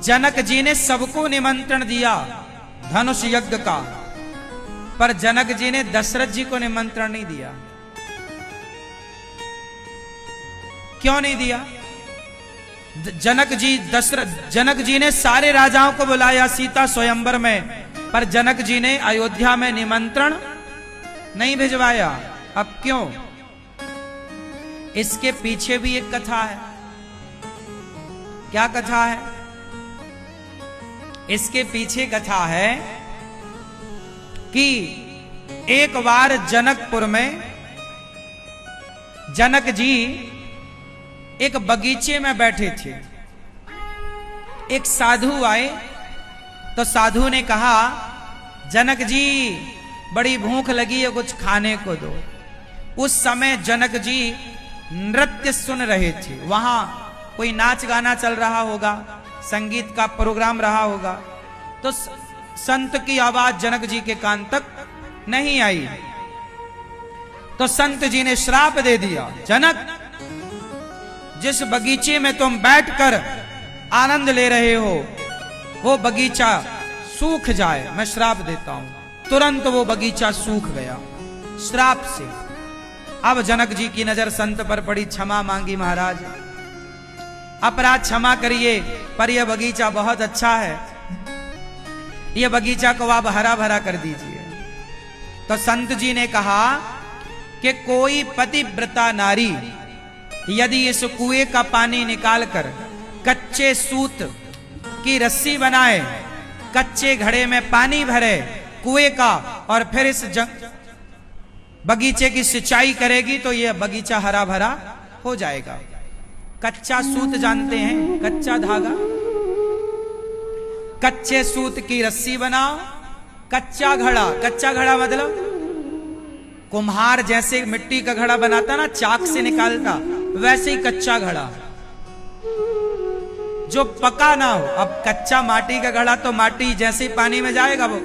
जनक जी ने सबको निमंत्रण दिया धनुष यज्ञ का, पर जनक जी ने दशरथ जी को निमंत्रण नहीं दिया। क्यों नहीं दिया? जनक जी ने सारे राजाओं को बुलाया सीता स्वयंवर में, पर जनक जी ने अयोध्या में निमंत्रण नहीं भिजवाया। अब क्यों? इसके पीछे भी एक कथा है। क्या कथा है? इसके पीछे कथा है कि एक बार जनकपुर में जनक जी एक बगीचे में बैठे थे। एक साधु आए तो साधु ने कहा, जनक जी बड़ी भूख लगी है, कुछ खाने को दो। उस समय जनक जी नृत्य सुन रहे थे। वहां कोई नाच गाना चल रहा होगा, संगीत का प्रोग्राम रहा होगा, तो संत की आवाज जनक जी के कान तक नहीं आई। तो संत जी ने श्राप दे दिया, जनक जिस बगीचे में तुम बैठकर आनंद ले रहे हो वो बगीचा सूख जाए, मैं श्राप देता हूं। तुरंत वो बगीचा सूख गया श्राप से। अब जनक जी की नजर संत पर पड़ी, क्षमा मांगी, महाराज अपराध क्षमा करिए, पर यह बगीचा बहुत अच्छा है, यह बगीचा को आप हरा भरा कर दीजिए। तो संत जी ने कहा कि कोई पतिव्रता नारी यदि इस कुएं का पानी निकालकर कच्चे सूत की रस्सी बनाए, कच्चे घड़े में पानी भरे कुएं का, और फिर इस बगीचे की सिंचाई करेगी तो यह बगीचा हरा भरा हो जाएगा। कच्चा सूत जानते हैं, कच्चा धागा, कच्चे सूत की रस्सी बनाओ, कच्चा घड़ा मतलब कुम्हार जैसे मिट्टी का घड़ा बनाता ना, चाक से निकालता, वैसे ही कच्चा घड़ा जो पका ना हो। अब कच्चा माटी का घड़ा तो माटी जैसे ही पानी में जाएगा वो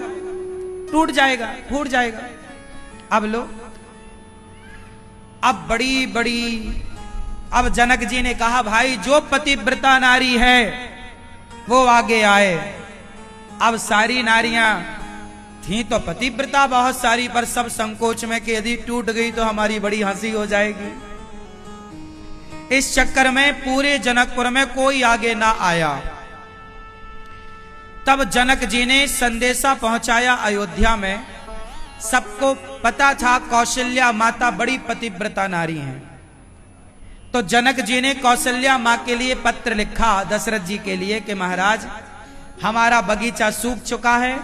टूट जाएगा, फूट जाएगा। अब लो, अब अब जनक जी ने कहा, भाई जो पतिव्रता नारी है वो आगे आए। अब सारी नारियां थी तो पतिव्रता बहुत सारी, पर सब संकोच में कि यदि टूट गई तो हमारी बड़ी हंसी हो जाएगी। इस चक्कर में पूरे जनकपुर में कोई आगे ना आया। तब जनक जी ने संदेशा पहुंचाया अयोध्या में। सबको पता था कौशल्या माता बड़ी पतिव्रता नारी हैं। तो जनक जी ने कौशल्या मां के लिए पत्र लिखा दशरथ जी के लिए कि महाराज हमारा बगीचा सूख चुका है,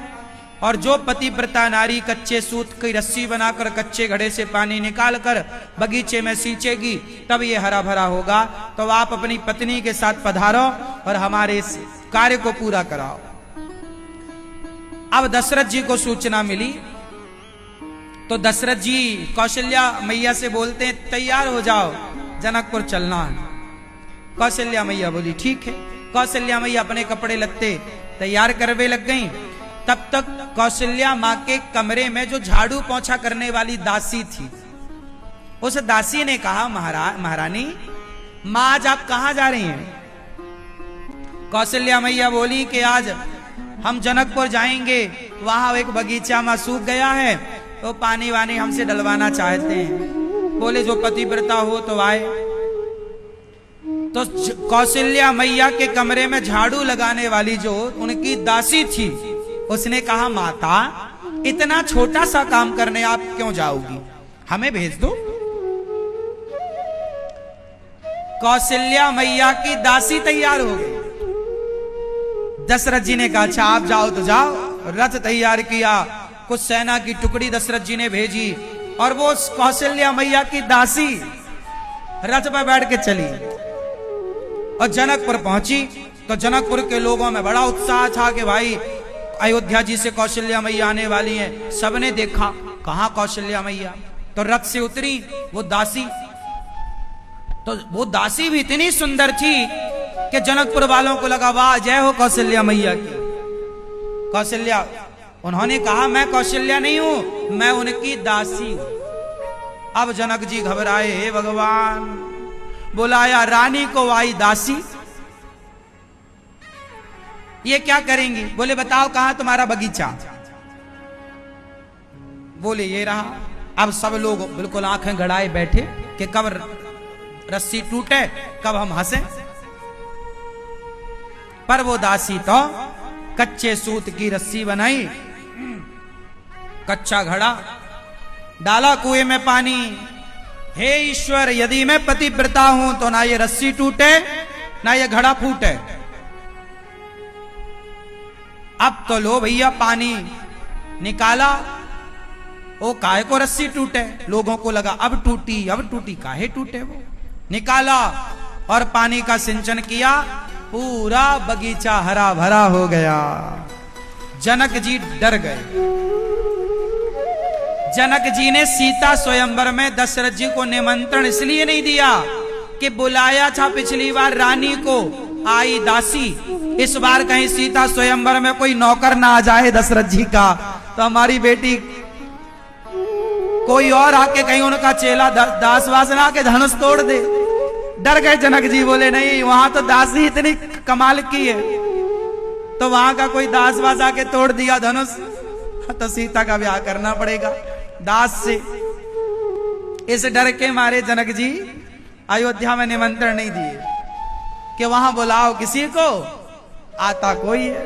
और जो पतिव्रता नारी कच्चे सूत की रस्सी बनाकर कच्चे घड़े से पानी निकालकर बगीचे में सींचेगी तब ये हरा भरा होगा। तो आप अपनी पत्नी के साथ पधारो और हमारे इस कार्य को पूरा कराओ। अब दशरथ जी को सूचना मिली तो दशरथ जी कौशल्या मैया से बोलते हैं, तैयार हो जाओ, जनकपुर चलना है। कौशल्या मैया बोली ठीक है। कौशल्या मैया अपने कपड़े लत्ते तैयार करवे लग गईं। तब तक कौशल्या मां के कमरे में जो झाड़ू पोंछा करने वाली दासी थी, उस दासी ने कहा, महारानी मां आज आप कहां जा रही हैं? कौशल्या मैया बोली कि आज हम जनकपुर जाएंगे, वहां एक बगीचा में सूख गया है तो पानी वानी हमसे डलवाना चाहते हैं। बोले जो पतिव्रता हो तो आए। तो कौशल्या मैया के कमरे में झाड़ू लगाने वाली जो उनकी दासी थी, उसने कहा, माता इतना छोटा सा काम करने आप क्यों जाओगी, हमें भेज दो। कौशल्या मैया की दासी तैयार हो गई। दशरथ जी ने कहा, अच्छा आप जाओ तो जाओ। रथ तैयार किया, कुछ सेना की टुकड़ी दशरथ जी ने भेजी, और वो कौशल्या मैया की दासी रथ पर बैठ के चली और जनकपुर पहुंची। तो जनकपुर के लोगों में बड़ा उत्साह था कि भाई अयोध्या जी से कौशल्या मैया आने वाली हैं। सबने देखा, कहां कौशल्या मैया? तो रथ से उतरी वो दासी। तो वो दासी भी इतनी सुंदर थी कि जनकपुर वालों को लगा, वाह जय हो कौशल्या मैया की। कौशल्या, उन्होंने कहा, मैं कौशल्या नहीं हूं, मैं उनकी दासी हूं। अब जनक जी घबराए, हे भगवान, बुलाया रानी को आई दासी। ये क्या करेंगी? बोले बताओ कहां तुम्हारा बगीचा? बोले ये रहा। अब सब लोग बिल्कुल आंखें गड़ाए बैठे कि कब रस्सी टूटे, कब हम हंसे। पर वो दासी तो कच्चे सूत की रस्सी बनाई, कच्चा घड़ा डाला कुएं में पानी। हे ईश्वर, यदि मैं पतिव्रता हूं तो ना ये रस्सी टूटे ना ये घड़ा फूटे। अब तो लो भैया पानी निकाला, ओ काहे को रस्सी टूटे? लोगों को लगा अब टूटी, काहे टूटे? वो निकाला और पानी का सिंचन किया, पूरा बगीचा हरा भरा हो गया। जनक जी डर गए। जनक जी ने सीता स्वयंवर में दशरथ जी को निमंत्रण इसलिए नहीं दिया कि बुलाया था पिछली बार रानी को, आई दासी, इस बार कहीं सीता स्वयंवर में कोई नौकर ना आ जाए दशरथ जी का, तो हमारी बेटी कोई और आके कहीं उनका चेला दास वास ना आके धनुष तोड़ दे। डर गए जनक जी, बोले नहीं, वहां तो दासी इतनी कमाल की है, तो वहां का कोई दास वास आके तोड़ दिया धनुष तो सीता का ब्याह करना पड़ेगा दास से। इस डर के मारे जनक जी अयोध्या में निमंत्रण नहीं दिए कि वहां बुलाओ किसी को, आता कोई है।